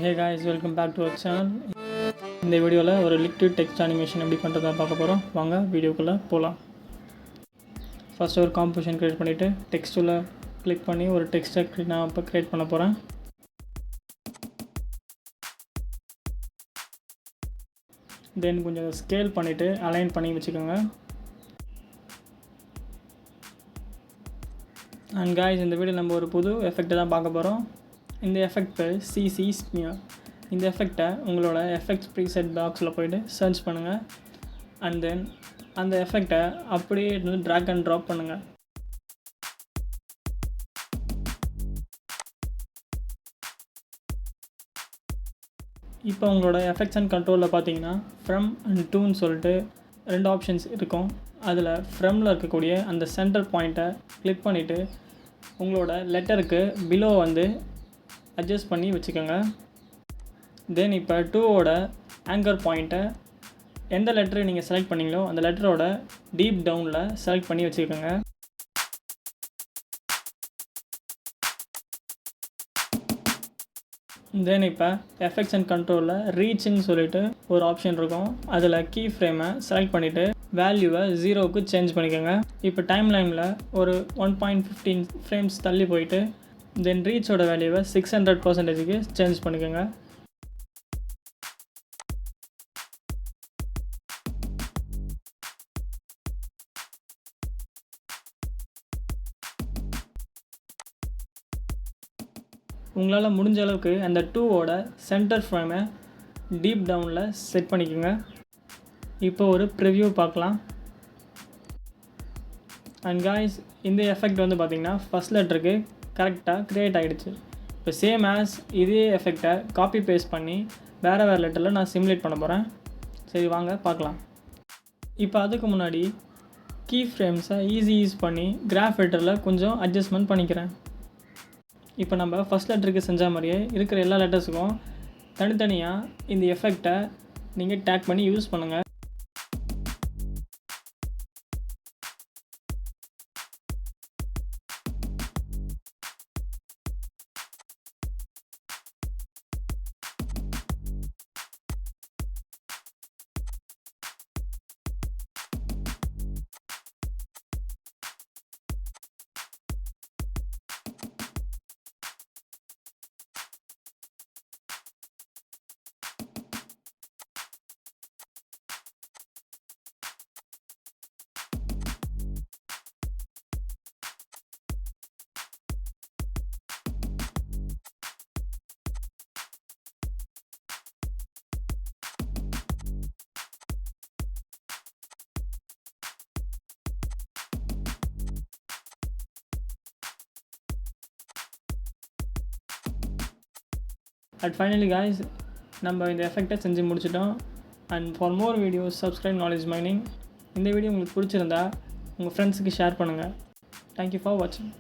Hey guys, welcome back to our channel. இந்த வீடியோவில் ஒரு லிக்விட் டெக்ஸ்ட் அனிமேஷன் எப்படி பண்ணுறதா பார்க்க போகிறோம். வாங்க வீடியோக்குள்ளே போகலாம். ஃபர்ஸ்ட் ஒரு காம்போசிஷன் க்ரியேட் பண்ணிவிட்டு டெக்ஸ்ட்டில் கிளிக் பண்ணி ஒரு டெக்ஸ்ட்டை நான் இப்போ க்ரியேட் பண்ண போகிறேன். தென் கொஞ்சம் ஸ்கேல் பண்ணிவிட்டு அலைன் பண்ணி வச்சுக்கோங்க. அண்ட் காய்ஸ், இந்த வீடியோ நம்ம ஒரு புது எஃபெக்ட்டை தான் பார்க்க போகிறோம். இந்த எஃபெக்ட் பேர் சிசி ஸ்மியர். இந்த எஃபெக்டை உங்களோட எஃபெக்ட்ஸ் ப்ரீசெட் பாக்ஸில் போய்ட்டு சர்ச் பண்ணுங்கள். அண்ட் தென் அந்த எஃபெக்டை அப்படியே ட்ராக் அண்ட் ட்ராப் பண்ணுங்கள். இப்போ உங்களோட எஃபெக்ட்ஸ் அண்ட் கண்ட்ரோலில் பார்த்தீங்கன்னா ஃப்ரம் அண்ட் டூன்னு சொல்லிட்டு 2 ஆப்ஷன்ஸ் இருக்கும். அதில் ஃப்ரமில் இருக்கக்கூடிய அந்த சென்டர் பாயிண்ட்டை கிளிக் பண்ணிவிட்டு உங்களோட லெட்டருக்கு பிலோ அட்ஜஸ்ட் பண்ணி வச்சுக்கோங்க. தென் இப்போ 2ஓட ஆங்கர் பாயிண்ட்டை எந்த லெட்டரை நீங்கள் செலக்ட் பண்ணிங்களோ அந்த லெட்டரோட டீப் டவுனில் செலக்ட் பண்ணி வச்சுக்கோங்க. தென் இப்போ எஃபெக்ட்ஸ் அண்ட் கண்ட்ரோலில் ரீச்சுன்னு சொல்லிட்டு ஒரு ஆப்ஷன் இருக்கும். அதில் கீ ஃப்ரேமை செலக்ட் பண்ணிவிட்டு வேல்யூவை 0க்கு சேஞ்ச் பண்ணிக்கோங்க. இப்போ டைம் லைனில் ஒரு 1.15 ஃப்ரேம்ஸ் தள்ளி போயிட்டு தென் ரீச்சோட வேல்யூவை 600%க்கு சேஞ்ச் பண்ணிக்கோங்க. உங்களால் முடிஞ்ச அளவுக்கு அந்த 2ஓட சென்டர் ஃப்ரேமை டீப் டவுனில் செட் பண்ணிக்கோங்க. இப்போ ஒரு ப்ரிவ்யூ பார்க்கலாம். அண்ட் காய்ஸ், இந்த எஃபெக்ட் பார்த்திங்கன்னா ஃபஸ்ட் லெட்டருக்கு கரெக்டாக க்ரியேட் ஆகிடுச்சு. இப்போ சேம் ஆஸ் இதே எஃபெக்டை காப்பி பேஸ்ட் பண்ணி வேறு லெட்டரில் நான் சிமுலேட் பண்ண போகிறேன். சரி, வாங்க பார்க்கலாம். இப்போ அதுக்கு முன்னாடி கீ ஃப்ரேம்ஸை யூஸ் பண்ணி கிராஃப் எடிட்டரில் கொஞ்சம் அட்ஜஸ்ட்மெண்ட் பண்ணிக்கிறேன். இப்போ நம்ம ஃபஸ்ட் லெட்டருக்கு செஞ்ச மாதிரியே இருக்கிற எல்லா லெட்டர்ஸுக்கும் தனித்தனியாக இந்த எஃபெக்டை நீங்கள் டேக் பண்ணி யூஸ் பண்ணுங்கள். அட் ஃபைனலி காய்ஸ், நம்ம இந்த எஃபெக்டை செஞ்சு முடிச்சிட்டோம். And for more videos subscribe knowledge mining. இந்த வீடியோ உங்களுக்கு பிடிச்சிருந்தா உங்கள் ஃப்ரெண்ட்ஸுக்கு ஷேர் பண்ணுங்கள். தேங்க்யூ ஃபார் வாட்சிங்.